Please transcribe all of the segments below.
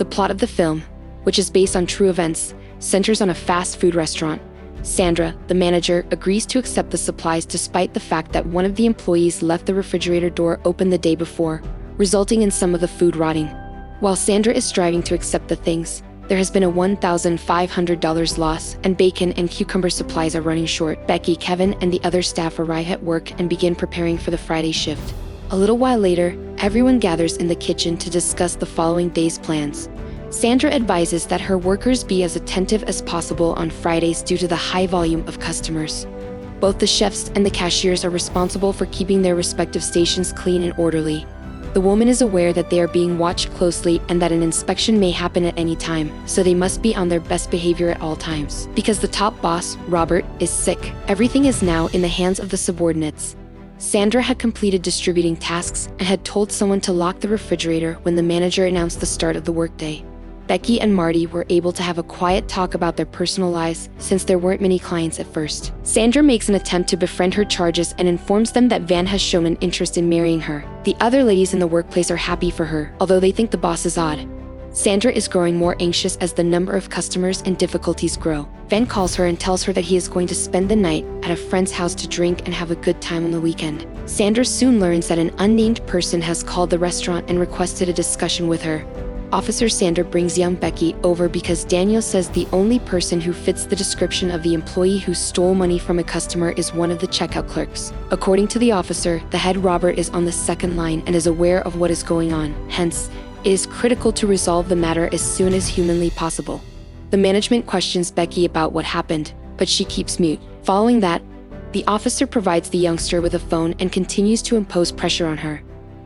The plot of the film, which is based on true events, centers on a fast food restaurant. Sandra, the manager, agrees to accept the supplies despite the fact that one of the employees left the refrigerator door open the day before, resulting in some of the food rotting. While Sandra is striving to accept the things, there has been a $1,500 loss, and bacon and cucumber supplies are running short. Becky, Kevin, and the other staff arrive at work and begin preparing for the Friday shift. A little while later, everyone gathers in the kitchen to discuss the following day's plans. Sandra advises that her workers be as attentive as possible on Fridays due to the high volume of customers. Both the chefs and the cashiers are responsible for keeping their respective stations clean and orderly. The woman is aware that they are being watched closely and that an inspection may happen at any time, so they must be on their best behavior at all times. Because the top boss, Robert, is sick, everything is now in the hands of the subordinates. Sandra had completed distributing tasks and had told someone to lock the refrigerator when the manager announced the start of the workday. Becky and Marty were able to have a quiet talk about their personal lives since there weren't many clients at first. Sandra makes an attempt to befriend her charges and informs them that Van has shown an interest in marrying her. The other ladies in the workplace are happy for her, although they think the boss is odd. Sandra is growing more anxious as the number of customers and difficulties grow. Van calls her and tells her that he is going to spend the night at a friend's house to drink and have a good time on the weekend. Sandra soon learns that an unnamed person has called the restaurant and requested a discussion with her. Officer Sandra brings young Becky over because Daniel says the only person who fits the description of the employee who stole money from a customer is one of the checkout clerks. According to the officer, the head Robert is on the second line and is aware of what is going on. Hence, it is critical to resolve the matter as soon as humanly possible. The management questions Becky about what happened, but she keeps mute. Following that, the officer provides the youngster with a phone and continues to impose pressure on her.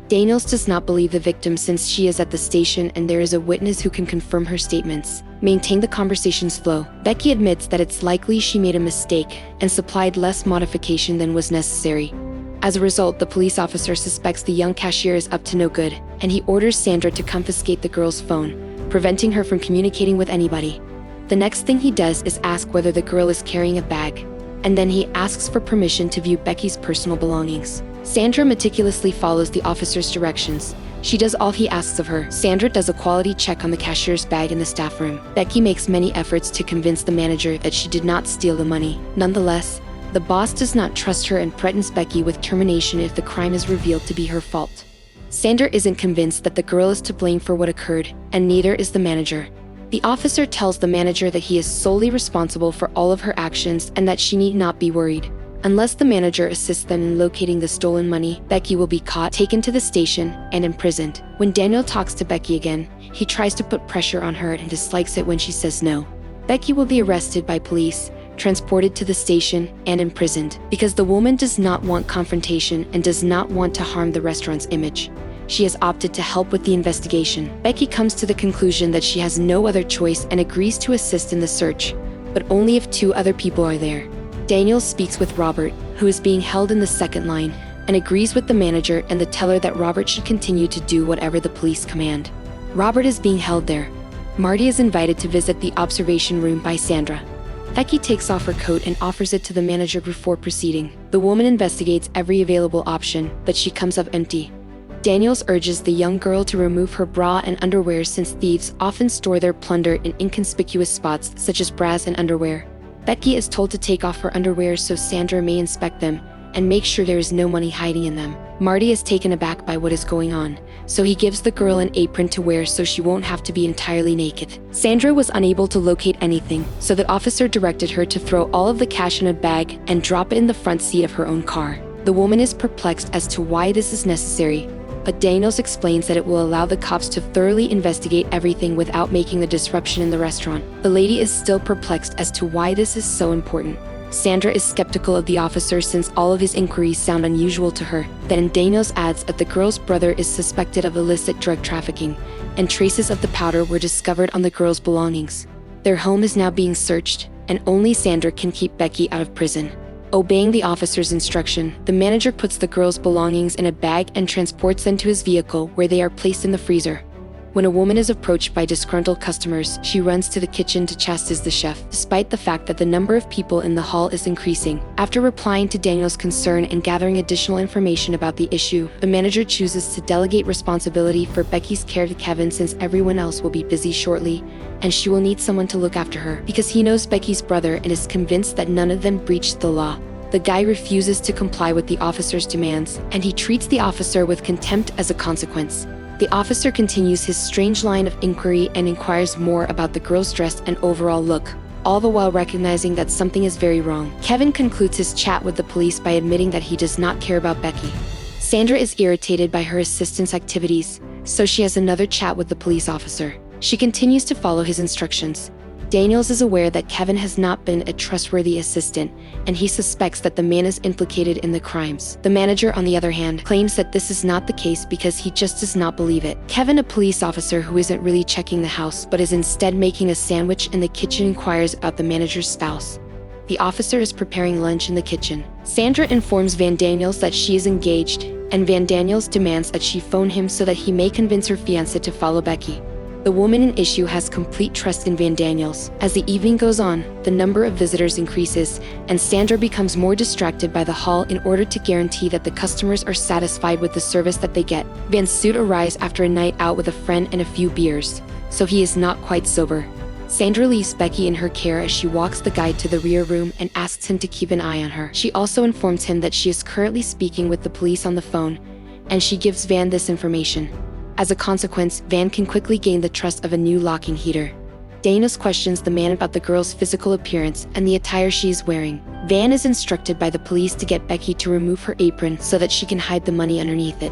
Daniels does not believe the victim since she is at the station and there is a witness who can confirm her statements. Maintain the conversation's flow. Becky admits that it's likely she made a mistake and supplied less modification than was necessary. As a result, the police officer suspects the young cashier is up to no good, and he orders Sandra to confiscate the girl's phone, preventing her from communicating with anybody. The next thing he does is ask whether the girl is carrying a bag, and then he asks for permission to view Becky's personal belongings. Sandra meticulously follows the officer's directions. She does all he asks of her. Sandra does a quality check on the cashier's bag in the staff room. Becky makes many efforts to convince the manager that she did not steal the money. Nonetheless, the boss does not trust her and threatens Becky with termination if the crime is revealed to be her fault. Sandra isn't convinced that the girl is to blame for what occurred, and neither is the manager. The officer tells the manager that he is solely responsible for all of her actions and that she need not be worried. Unless the manager assists them in locating the stolen money, Becky will be caught, taken to the station, and imprisoned. When Daniel talks to Becky again, he tries to put pressure on her and dislikes it when she says no. Becky will be arrested by police, transported to the station, and imprisoned because the woman does not want confrontation and does not want to harm the restaurant's image. She has opted to help with the investigation. Becky comes to the conclusion that she has no other choice and agrees to assist in the search, but only if 2 other people are there. Daniel speaks with Robert, who is being held in the second line, and agrees with the manager and the teller that Robert should continue to do whatever the police command. Robert is being held there. Marty is invited to visit the observation room by Sandra. Becky takes off her coat and offers it to the manager before proceeding. The woman investigates every available option, but she comes up empty. Daniels urges the young girl to remove her bra and underwear since thieves often store their plunder in inconspicuous spots such as bras and underwear. Becky is told to take off her underwear so Sandra may inspect them and make sure there is no money hiding in them. Marty is taken aback by what is going on, so he gives the girl an apron to wear so she won't have to be entirely naked. Sandra was unable to locate anything, so the officer directed her to throw all of the cash in a bag and drop it in the front seat of her own car. The woman is perplexed as to why this is necessary, but Daniels explains that it will allow the cops to thoroughly investigate everything without making a disruption in the restaurant. The lady is still perplexed as to why this is so important. Sandra is skeptical of the officer since all of his inquiries sound unusual to her. Then Daniels adds that the girl's brother is suspected of illicit drug trafficking, and traces of the powder were discovered on the girl's belongings. Their home is now being searched, and only Sandra can keep Becky out of prison. Obeying the officer's instruction, the manager puts the girl's belongings in a bag and transports them to his vehicle where they are placed in the freezer. When a woman is approached by disgruntled customers, she runs to the kitchen to chastise the chef, despite the fact that the number of people in the hall is increasing. After replying to Daniel's concern and gathering additional information about the issue, the manager chooses to delegate responsibility for Becky's care to Kevin since everyone else will be busy shortly, and she will need someone to look after her because he knows Becky's brother and is convinced that none of them breached the law. The guy refuses to comply with the officer's demands, and he treats the officer with contempt as a consequence. The officer continues his strange line of inquiry and inquires more about the girl's dress and overall look, all the while recognizing that something is very wrong. Kevin concludes his chat with the police by admitting that he does not care about Becky. Sandra is irritated by her assistant's activities, so she has another chat with the police officer. She continues to follow his instructions. Daniels is aware that Kevin has not been a trustworthy assistant, and he suspects that the man is implicated in the crimes. The manager, on the other hand, claims that this is not the case because he just does not believe it. Kevin, a police officer who isn't really checking the house but is instead making a sandwich in the kitchen, inquires about the manager's spouse. The officer is preparing lunch in the kitchen. Sandra informs Van Daniels that she is engaged, and Van Daniels demands that she phone him so that he may convince her fiancé to follow Becky. The woman in issue has complete trust in Van Daniels. As the evening goes on, the number of visitors increases, and Sandra becomes more distracted by the hall in order to guarantee that the customers are satisfied with the service that they get. Van's suit arrives after a night out with a friend and a few beers, so he is not quite sober. Sandra leaves Becky in her care as she walks the guy to the rear room and asks him to keep an eye on her. She also informs him that she is currently speaking with the police on the phone, and she gives Van this information. As a consequence, Van can quickly gain the trust of a new locking heater. Daniels questions the man about the girl's physical appearance and the attire she is wearing. Van is instructed by the police to get Becky to remove her apron so that she can hide the money underneath it.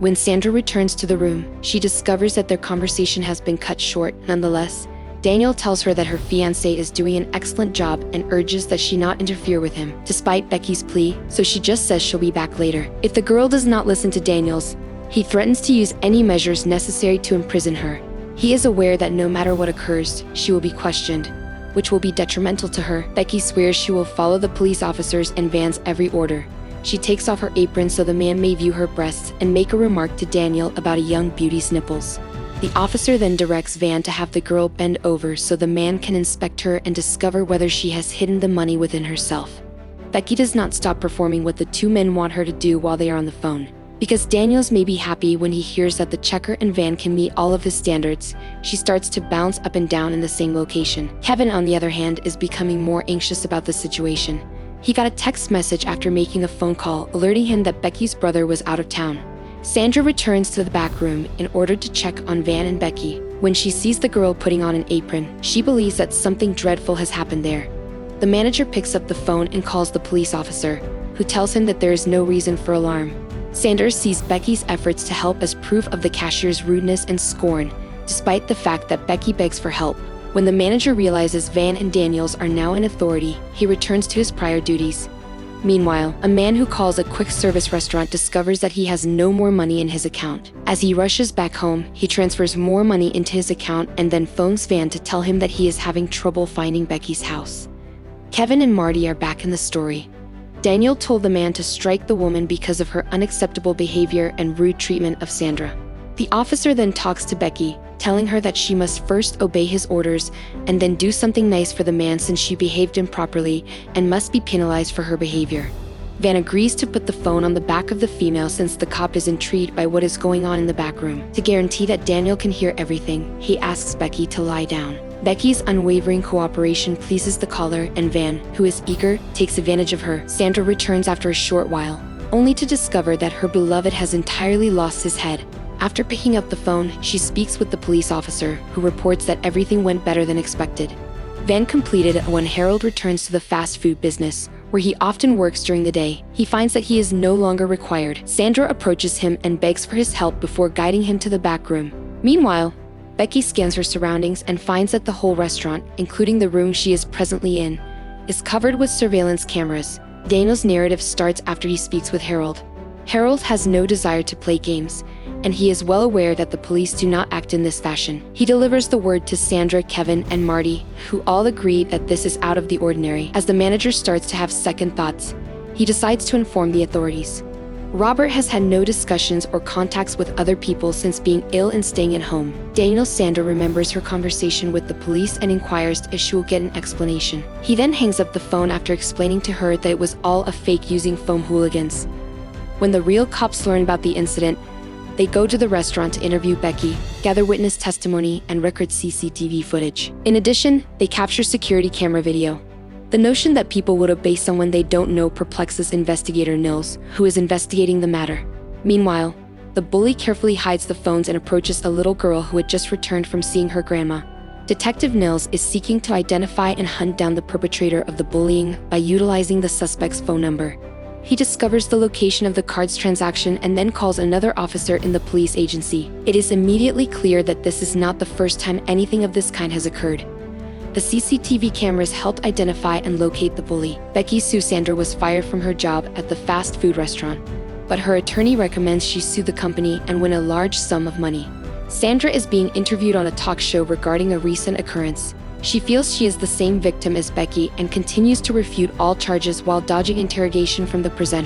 When Sandra returns to the room, she discovers that their conversation has been cut short. Nonetheless, Daniel tells her that her fiancé is doing an excellent job and urges that she not interfere with him, despite Becky's plea, so she just says she'll be back later. If the girl does not listen to Daniels, he threatens to use any measures necessary to imprison her. He is aware that no matter what occurs, she will be questioned, which will be detrimental to her. Becky swears she will follow the police officers and Van's every order. She takes off her apron so the man may view her breasts and make a remark to Daniel about a young beauty's nipples. The officer then directs Van to have the girl bend over so the man can inspect her and discover whether she has hidden the money within herself. Becky does not stop performing what the two men want her to do while they are on the phone. Because Daniels may be happy when he hears that the checker and Van can meet all of his standards, she starts to bounce up and down in the same location. Kevin, on the other hand, is becoming more anxious about the situation. He got a text message after making a phone call alerting him that Becky's brother was out of town. Sandra returns to the back room in order to check on Van and Becky. When she sees the girl putting on an apron, she believes that something dreadful has happened there. The manager picks up the phone and calls the police officer, who tells him that there is no reason for alarm. Sandra sees Becky's efforts to help as proof of the cashier's rudeness and scorn, despite the fact that Becky begs for help. When the manager realizes Van and Daniels are now in authority, he returns to his prior duties. Meanwhile, a man who calls a quick-service restaurant discovers that he has no more money in his account. As he rushes back home, he transfers more money into his account and then phones Van to tell him that he is having trouble finding Becky's house. Kevin and Marty are back in the story. Daniel told the man to strike the woman because of her unacceptable behavior and rude treatment of Sandra. The officer then talks to Becky, telling her that she must first obey his orders and then do something nice for the man since she behaved improperly and must be penalized for her behavior. Van agrees to put the phone on the back of the female since the cop is intrigued by what is going on in the back room. To guarantee that Daniel can hear everything, he asks Becky to lie down. Becky's unwavering cooperation pleases the caller, and Van, who is eager, takes advantage of her. Sandra returns after a short while, only to discover that her beloved has entirely lost his head. After picking up the phone, she speaks with the police officer, who reports that everything went better than expected. Van completed when Harold returns to the fast food business, where he often works during the day. He finds that he is no longer required. Sandra approaches him and begs for his help before guiding him to the back room. Meanwhile, Becky scans her surroundings and finds that the whole restaurant, including the room she is presently in, is covered with surveillance cameras. Daniel's narrative starts after he speaks with Harold. Harold has no desire to play games, and he is well aware that the police do not act in this fashion. He delivers the word to Sandra, Kevin, and Marty, who all agree that this is out of the ordinary. As the manager starts to have second thoughts, he decides to inform the authorities. Robert has had no discussions or contacts with other people since being ill and staying at home. Daniel Sandra remembers her conversation with the police and inquires if she will get an explanation. He then hangs up the phone after explaining to her that it was all a fake using foam hooligans. When the real cops learn about the incident, they go to the restaurant to interview Becky, gather witness testimony, and record CCTV footage. In addition, they capture security camera video. The notion that people would obey someone they don't know perplexes investigator Nils, who is investigating the matter. Meanwhile, the bully carefully hides the phones and approaches a little girl who had just returned from seeing her grandma. Detective Nils is seeking to identify and hunt down the perpetrator of the bullying by utilizing the suspect's phone number. He discovers the location of the cards transaction and then calls another officer in the police agency. It is immediately clear that this is not the first time anything of this kind has occurred. The CCTV cameras helped identify and locate the bully. Becky Sue Sandra was fired from her job at the fast food restaurant, but her attorney recommends she sue the company and win a large sum of money. Sandra is being interviewed on a talk show regarding a recent occurrence. She feels she is the same victim as Becky and continues to refute all charges while dodging interrogation from the presenter.